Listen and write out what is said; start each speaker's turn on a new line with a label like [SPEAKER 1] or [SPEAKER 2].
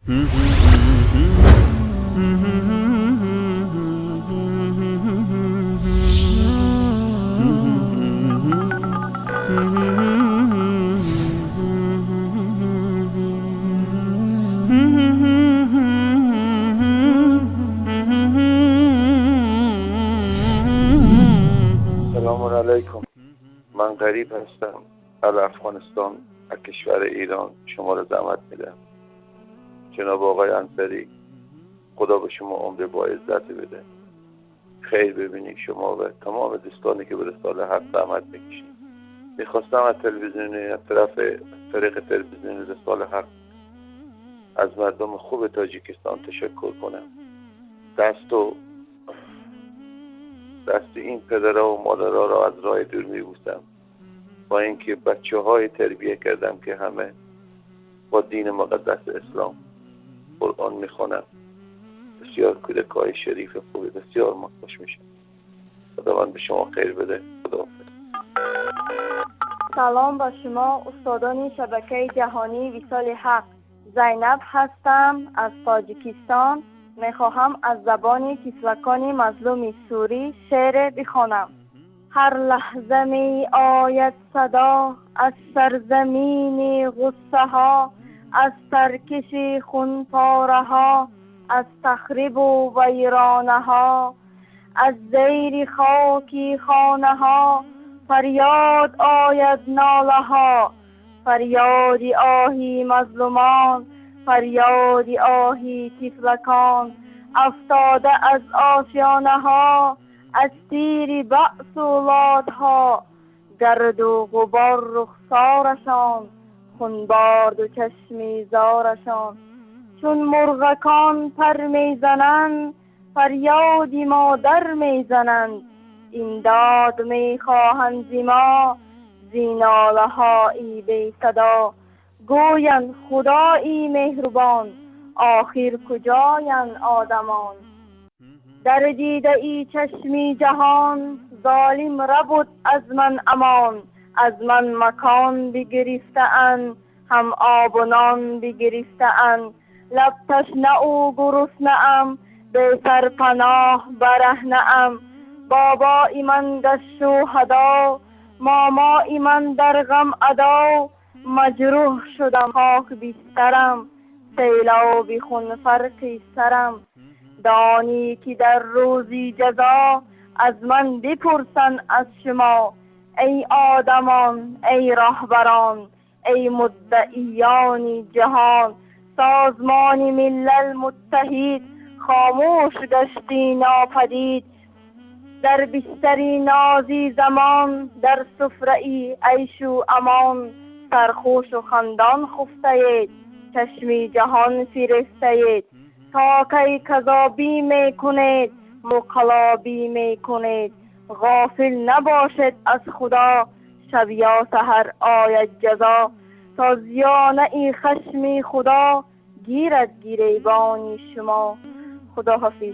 [SPEAKER 1] سلام علیکم. من غریب هستم از افغانستان، از کشور ایران. شما را زحمت میدم. جناب آقای انصاری، خدا به شما عمر با عزت بده، خیر ببینید شما و تمام دوستانی که به رساله حق زحمت میکشید. میخواستم از طریق تلویزیون رساله حق از مردم خوب تاجیکستان تشکر کنم. دست این پدرها و مادرها را از راه دور میبوسم، با اینکه بچه‌های تربیه کردم که همه با دین مقدس اسلام قرآن میخوانم. بسیار کودکای شریف خوبی، بسیار ما خوش میشم. خداوند به شما خیر بده. خداحافظ.
[SPEAKER 2] سلام با شما استادان شبکه جهانی وصال حق. زینب هستم از تاجیکستان. میخواهم از زبان تفلکان مظلوم سوری شعر بخوانم. هر لحظه می آید صدا از سرزمین غصه ها، از ترکش خون پاره ها، از تخریب و ویرانه ها، از زیر خاکی خانه ها فریاد آید ناله ها. فریاد آهی مظلومان، فریاد آهی تفلکان، افتاده از آشیانه ها، از تیر بأس و لادها. گرد و غبار رخسارشان، خونبارد و چشم زارشان. چون مرغکان پر میزنند، فریاد مادر میزنند. امداد میخواهند ز ما، زین ناله های بی صدا. گویند خدایی مهربان، آخر کجایند آدمان. در دیده ای چشمی جهان، ظالم ربود از من امان. از من مکان بگرفته اند، هم آب و نان بگرفته اند. لب تشنه و گرسنه ام، به سر پناه برهنه ام. بابای من گشت شهدا، مامای من در غم ادا. مجروح شدم خاک بسترم، سیلاب خون فرق سرم. دانی که در روزی جزا، از من بپرسن از شما. ای آدمان، ای رهبران، ای مدعیان جهان. سازمان ملل متحد خاموش گشتی ناپدید. در بستری نازی زمان، در سفره عیش و امان. سرخوش و خندان خفتید، چشمی جهان فرستید. تا کی کذابی میکنید، مقلابی میکنید. غافل نباشد از خدا، شب یا سحر آید جزا. تا زیانه ای خشم خدا، گیرد گریبان شما. خدا حافظ.